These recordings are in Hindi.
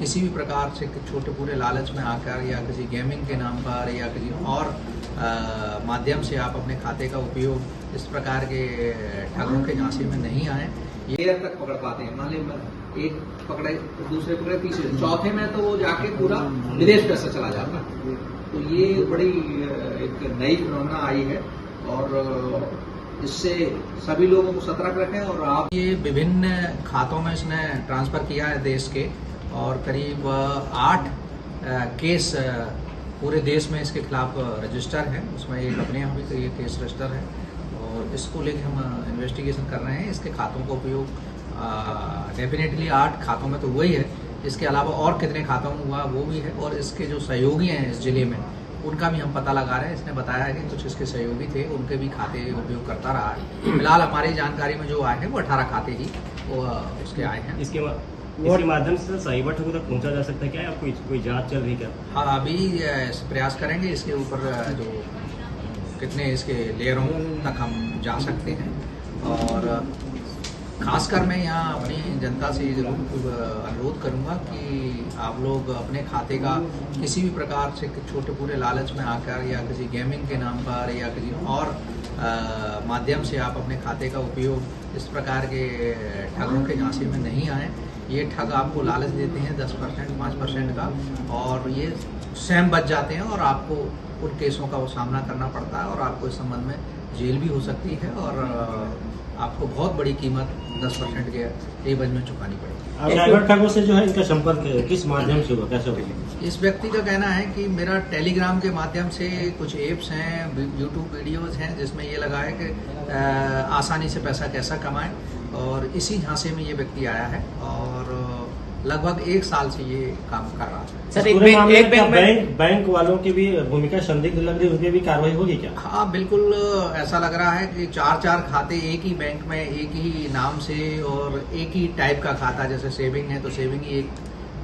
किसी भी प्रकार से छोटे पूरे लालच में आकर या किसी गेमिंग के नाम पर या किसी और माध्यम से आप अपने खाते का उपयोग इस प्रकार के ठगों के झांसे में नहीं आए। ये तक पकड़ पाते हैं, मान लीजिए एक पकड़े दूसरे पकड़े तीसरे चौथे में तो वो जाके पूरा विदेश पैसा चला जाता है। तो ये बड़ी एक नई फिनोमेना आई है और इससे सभी लोगों को सतर्क रखें। और आप ये विभिन्न खातों में इसने ट्रांसफर किया है देश के, और करीब 8 केस पूरे देश में इसके खिलाफ रजिस्टर है। उसमें एक अपने यहाँ भी तो ये केस रजिस्टर है और इसको लेकर हम इन्वेस्टिगेशन कर रहे हैं। इसके खातों का उपयोग डेफिनेटली 8 खातों में तो हुआ ही है, इसके अलावा और कितने खातों में हुआ वो भी है। और इसके जो सहयोगी हैं इस जिले में उनका भी हम पता लगा रहे हैं। इसने बताया है कि कुछ इसके सहयोगी थे, उनके भी खाते उपयोग करता रहा है। फिलहाल हमारी जानकारी में जो आए हैं वो 18 खाते ही वो उसके आए हैं। इसके माध्यम से साइबर ठगों तक पहुंचा जा सकता है क्या? आपको कोई जांच चल रही क्या? हाँ, अभी प्रयास करेंगे इसके ऊपर जो कितने इसके लेयरों तक हम जा सकते हैं। और खासकर मैं यहाँ अपनी जनता से जरूर अनुरोध करूँगा कि आप लोग अपने खाते का किसी भी प्रकार से छोटे पूरे लालच में आकर या किसी गेमिंग के नाम पर या किसी और माध्यम से आप अपने खाते का उपयोग इस प्रकार के ठगों के झांसे में नहीं आए। ये ठग आपको लालच देते हैं 10%, 5% का, और ये स्वयं बच जाते हैं और आपको उन केसों का वो सामना करना पड़ता है और आपको इस संबंध में जेल भी हो सकती है और आपको बहुत बड़ी कीमत 10% के एवज में चुकानी पड़ेगी। साइबर ठगों से जो है इनका संपर्क किस माध्यम से हुआ, कैसे हुआ? इस व्यक्ति का कहना है कि मेरा टेलीग्राम के माध्यम से कुछ एप्स हैं, यूट्यूब वीडियोस हैं जिसमें ये लगा है कि आसानी से पैसा कैसा कमाएं, और इसी झांसे में ये व्यक्ति आया है और लगभग 1 साल से ये काम कर रहा है। सर, एक बैंक वालों की भी भूमिका संदिग्ध लग रही है, उनकी भी कार्रवाई होगी क्या? हाँ, बिल्कुल ऐसा लग रहा है कि 4 खाते एक ही बैंक में एक ही नाम से और एक ही टाइप का खाता, जैसे सेविंग है तो सेविंग ही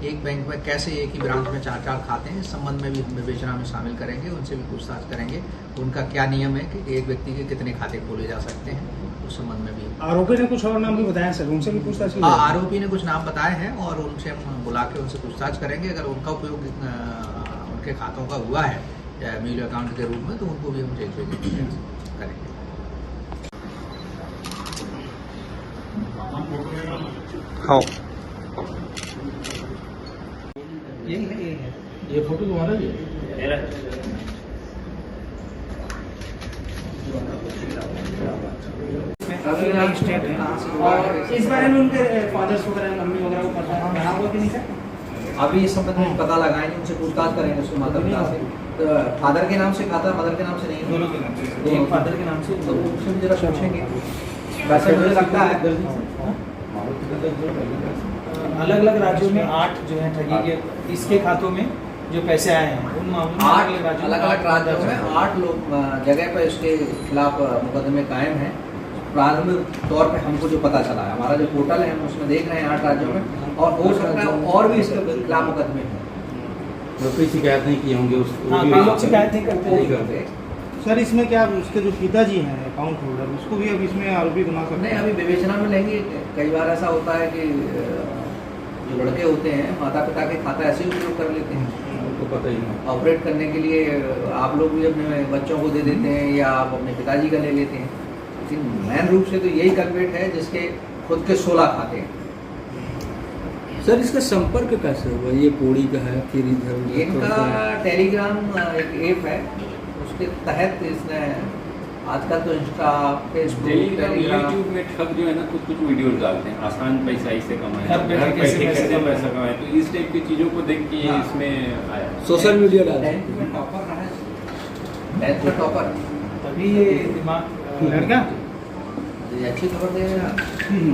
एक बैंक में, कैसे एक ही ब्रांच में 4 खाते हैं, इस संबंध में भी हम विवेचना में शामिल करेंगे, उनसे भी पूछताछ करेंगे उनका क्या नियम है कि एक व्यक्ति के कितने खाते खोले जा सकते हैं, उस संबंध में भी। आरोपी ने कुछ और नाम भी बताया सर, उनसे भी पूछताछ? हाँ, आरोपी ने कुछ नाम बताए हैं और उनसे हम बुला के उनसे पूछताछ करेंगे। अगर उनका उपयोग उनके खातों का हुआ है या मील अकाउंट के रूप में तो उनको भी हम जेल भेजने करेंगे। खाओ। यही है ये फोटो तुम्हारा भी है? स्टेट है और इस बारे में उनके फादर्स वगैरह, मम्मी वगैरह को पता है हुआ कि नहीं सर? अभी इस संबंध में पता लगाएंगे, उनसे पूछताछ करेंगे उसके माता पिता से। तो फादर के नाम से खाता, मदर के नाम से नहीं? दोनों के नाम से। एक फादर के नाम से, तो उससे भी जरा पूछेंगे। वैसे मुझे लगता है अलग अलग राज्यों में 8 जो है ठगी के इसके खातों में जो पैसे आए हैं उन मामलों में 8 अलग-अलग राज्यों में 8 लोग जगह पर इसके खिलाफ मुकदमे कायम हैं। प्रारंभिक तौर पे हमको जो पता चला है, हमारा जो पोर्टल है हम उसमें देख रहे हैं 8 राज्यों में, और हो सकता है और भी इसके खिलाफ मुकदमे हैं। कोई शिकायत नहीं किए होंगे कई लोग शिकायत नहीं करते। सर, इसमें क्या उसके जो पिताजी हैं अकाउंट होल्डर, उसको भी अब इसमें आरोपी बना सकते नहीं, अभी विवेचना में लेंगे। कई बार ऐसा होता है कि जो लड़के होते हैं माता पिता के खाता ऐसे ही उपयोग कर लेते हैं, उनको पता ही नहीं। ऑपरेट करने के लिए आप लोग भी अपने बच्चों को दे देते हैं या आप अपने पिताजी का ले लेते हैं। लेकिन मेन रूप से तो यही कल्प्रिट है जिसके खुद के 16 खाते हैं। सर, इसका संपर्क कैसे हुआ? ये कोड़ी का है, फिर इधर इनका टेलीग्राम एक ऐप है, उसके तहत इसने आजकल तो इंस्टा, फेसबुक, टेलीग्राम, यूट्यूब में ठग जो है ना कुछ वीडियोस डालते हैं, आसान पैसा इससे कमाएं, घर बैठे कैसे पैसा कमाएं, तो इस टाइप की चीज़ों को देख के इसमें आया। सोशल मीडिया डालते हैं। 10th में टॉपर रहा है, 10th में टॉपर, तभी ये दिमाग लड़का ये अच्छी खबर दे रहा है।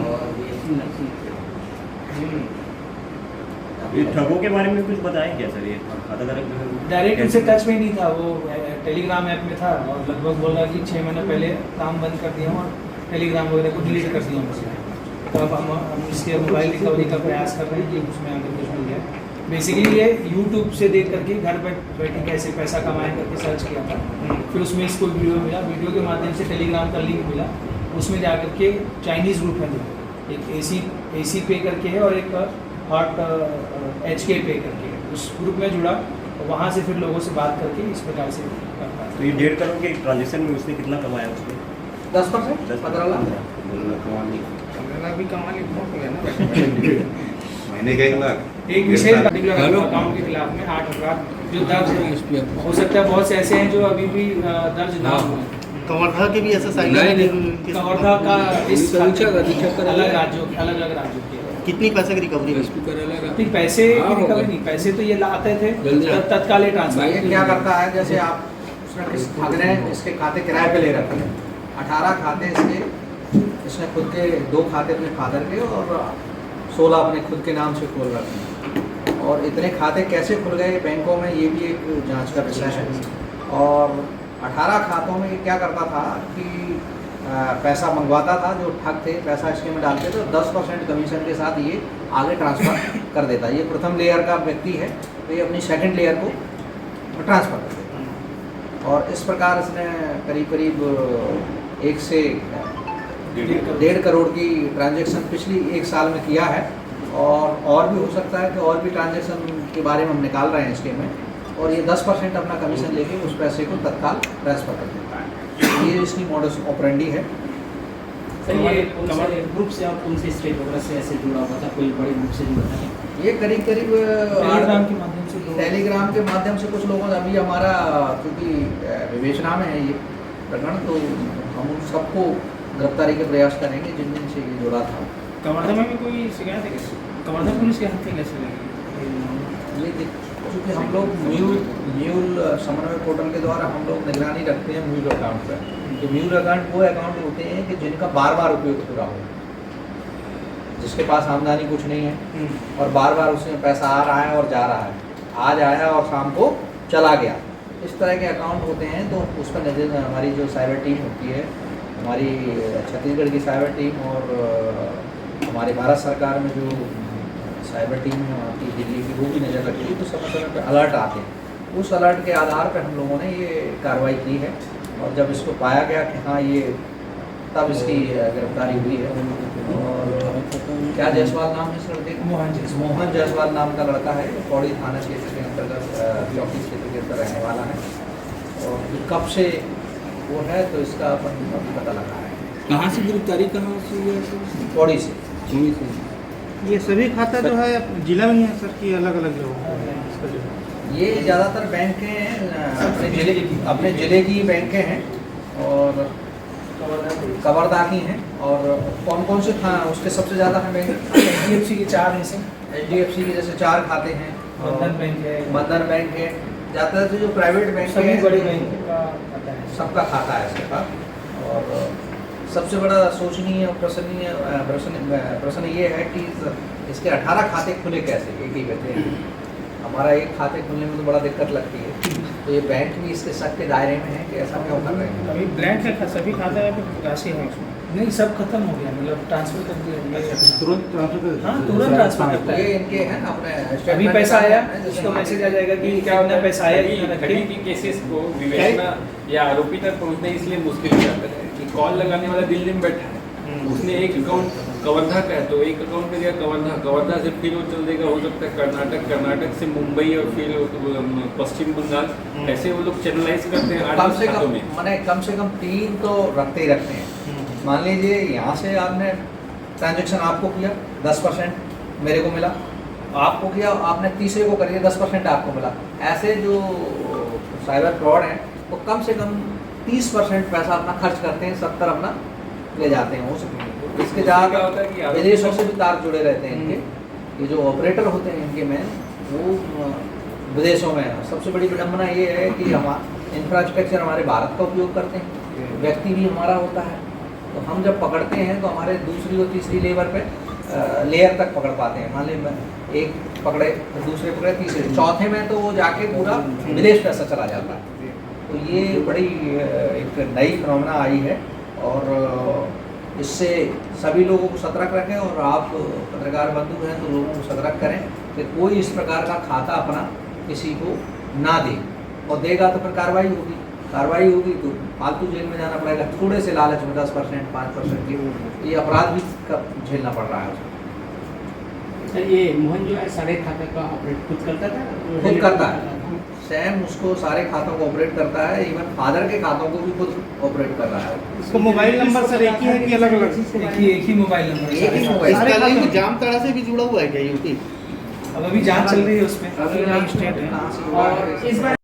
और ये ठगों के बारे में कुछ बताएं क्या सर? ये खाताधारक जो है डायरेक्ट उनसे टच में ही नहीं था, वो टेलीग्राम ऐप में था और लगभग बोल रहा कि 6 महीने पहले काम बंद कर दिया और टेलीग्राम वगैरह को डिलीट कर दिया मुझसे। तो अब हम इसके मोबाइल रिकवरी का प्रयास कर रहे हैं कि उसमें आगे कुछ मिल जाए। बेसिकली ये यूट्यूब से देख करके घर बैठे कैसे पैसा कमाएं करके सर्च किया था, फिर उसमें इसको वीडियो मिला, वीडियो के माध्यम से टेलीग्राम का लिंक मिला, उसमें जा करके चाइनीज़ ग्रुप है, एक AC पे करके है और एक हॉट HK पे करके उस ग्रुप में जुड़ा, वहाँ से फिर लोगों से बात करके इस प्रकार से करता तो ये 1.5 करोड़ के ट्रांजेक्शन में उसने कितना कमाया उसमें? 10%, 15 लाख। मेरा भी कमाल बहुत हो गया ना। महीने का 1 लाख। एक विशेष अकाउंट के खिलाफ में 8 अपराध जो दर्ज है। हो सकता है बहुत से ऐसे हैं जो अभी भी दर्ज ना हुए। कवर्धा के भी ऐसा साइलेंट कवर्धा का इस अलग अलग राज्यों के कितनी पैसे की रिकवरी हुई? नहीं, पैसे की रिकवरी नहीं, पैसे तो ये लाते थे तत्काल ही ये ट्रांसफर। क्या करता है, जैसे आप उसने किस ठग ने इसके खाते किराए पे ले रखे हैं, 18 खाते इसने खुद के 2 खाते अपने फादर के और 16 अपने खुद के नाम से खोल रखे हैं। और इतने खाते कैसे खुल गए बैंकों में, ये भी एक जांच का विषय है। और 18 खातों में ये क्या करता था कि पैसा मंगवाता था, जो ठग थे पैसा इसके में डालते थे, तो 10% कमीशन के साथ ये आगे ट्रांसफ़र कर देता। ये प्रथम लेयर का व्यक्ति है, तो ये अपनी सेकंड लेयर को ट्रांसफ़र कर देता है। और इस प्रकार इसने करीब करीब 1 से 1.5 करोड़ की ट्रांजैक्शन पिछली 1 साल में किया है। और भी हो सकता है कि और भी ट्रांजैक्शन के बारे में हम निकाल रहे हैं इसके में। और ये 10% अपना कमीशन लेके उस पैसे को तत्काल ट्रांसफ़र कर देता है। ये इसकी मॉडस ऑपरेंडी है। सर ये ग्रुप से आप कौन से स्टेट वगैरह से ऐसे जुड़ा हुआ था, कोई बड़े ग्रुप से जुड़ा था? ये करीब टेलीग्राम के माध्यम से टेलीग्राम के माध्यम से कुछ लोगों ने, अभी हमारा क्योंकि विवेचना में है ये प्रकरण, तो हम उन सबको गिरफ्तारी के प्रयास करेंगे जिन जिन से ये जुड़ा था। कवर्धा में भी कोई शिकायत है? कवर्धा पुलिस के हाथ में कैसे लगी? ये क्योंकि हम लोग म्यूल समन्वय पोर्टल के द्वारा हम लोग निगरानी रखते हैं म्यूल अकाउंट पर। तो म्यूल अकाउंट वो अकाउंट होते हैं कि जिनका बार बार उपयोग पूरा हो, जिसके पास आमदनी कुछ नहीं है और बार बार उसमें पैसा आ रहा है और जा रहा है, आज आया और शाम को चला गया, इस तरह के अकाउंट होते हैं। तो उस पर नजर हमारी जो साइबर टीम होती है, हमारी छत्तीसगढ़ की साइबर टीम और हमारी भारत सरकार में जो साइबर टीम है वहाँ की दिल्ली की, वो भी नज़र रखती है। तो समय समय पर अलर्ट आते हैं, उस अलर्ट के आधार पर हम लोगों ने ये कार्रवाई की है। और जब इसको पाया गया कि हाँ ये, तब इसकी गिरफ्तारी हुई है। और क्या जायसवाल नाम है इस लड़के का? मोहन जायसवाल नाम का लड़का है, पौड़ी थाना क्षेत्र के अंतर्गत चौकी क्षेत्र के अंदर रहने वाला है। और कब से वो है तो इसका अपन अभी पता लगा है। कहाँ से गिरफ्तारी कहाँ से हुई है? पौड़ी से। पुणे से। ये सभी खाता जो है जिला में ही है सर कि अलग अलग लोगों का है इसका जो है? ये ज़्यादातर बैंकें हैं अपने ज़िले की बैंकें हैं और कवर्धा की हैं। और कौन कौन से था उसके सबसे ज़्यादा हैं बैंक? HDFC के 4 हैं सर। HDFC के जैसे 4 खाते हैं, बंधन बैंक है, बंधन बैंक है। ज़्यादातर जो प्राइवेट बैंक सभी हैं बड़े बैंक का खाता है, सबका खाता है इसके पास। और सबसे बड़ा शोचनीय और प्रश्न ये है कि इसके 18 खाते खुले कैसे एक ही व्यक्ति हैं? हमारा एक खाते खुलने में तो बड़ा दिक्कत लगती है। तो ये बैंक भी इसके शक के दायरे में है कि ऐसा क्यों कर रहे हैं? अभी ब्लैंक का सभी खाता है राशि है उसमें? नहीं सब खत्म हो गया, मतलब ट्रांसफर कर दिया। तुरंत ट्रांसफर हाँ तुरंत ट्रांसफर करता है। ये इनके हैं ना अपने अभी स्टेटमेंट पैसा आया में उसको मैसेज आ जाएगा कि क्या होता कितना है, पैसा आया कितना ठगी रखे। के केसेस को विवेचना या आरोपी तक पहुंचना इसलिए मुश्किल हो जाता है कि कॉल लगाने वाला दिल्ली में बैठा है, उसने एक अकाउंट कवर्धा का है तो एक अकाउंट में दिया कवर्धा से फिर वो चल देगा, हो सकता है कर्नाटक से मुंबई और फिर पश्चिम बंगाल, ऐसे वो लोग चैनलाइज करते हैं कम से 8 कम खातों में। मैंने कम से कम 3 तो रखते ही रखते हैं। मान लीजिए यहाँ से आपने ट्रांजैक्शन आपको किया 10% मेरे को मिला, आपको किया आपने तीसरे को करिए 10% आपको मिला। ऐसे जो साइबर फ्रॉड हैं वो कम से कम 30% पैसा अपना खर्च करते हैं, 70 अपना ले जाते हैं। वो इसके क्या होता ज़्यादा है कि आरोपी विदेशों से भी तार जुड़े रहते हैं इनके। ये जो ऑपरेटर होते हैं इनके में वो विदेशों में है। सबसे बड़ी विडम्बना ये है कि हमारा इंफ्रास्ट्रक्चर हमारे भारत का उपयोग करते हैं, व्यक्ति भी हमारा होता है। तो हम जब पकड़ते हैं तो हमारे दूसरी और तीसरी लेयर तक पकड़ पाते हैं। मान लीजिए एक पकड़े तो दूसरे पकड़े तीसरे, चौथे में तो वो जाके पूरा विदेश पैसा चला जाता है। तो ये बड़ी एक नई फिनोमेना आई है और इससे सभी लोगों को सतर्क रखें। और आप पत्रकार बंधु हैं तो लोगों को सतर्क करें कि कोई इस प्रकार का खाता अपना किसी को ना दे, और देगा तो फिर कार्रवाई होगी तो फालतू जेल में जाना पड़ेगा। थोड़े से लालच में 10% 5% की ये अपराध भी झेलना पड़ रहा है उसको। सर ये मोहन जो है सारे खाता का ऑपरेट खुद करता था? खुद करता है, सैम उसको सारे खातों को ऑपरेट करता है, इवन फादर के खातों को भी खुद ऑपरेट कर रहा है। इसका मोबाइल नंबर सर एक ही है कि अलग अलग? एक ही मोबाइल नंबर एक ही मोबाइल। सारे खाते में जामताड़ा से भी जुड़ा हुआ है क्या यूपी? अब अभी जांच चल रही है उसमें। अभी स्टेट है। कहाँ से हुआ है? और इस बार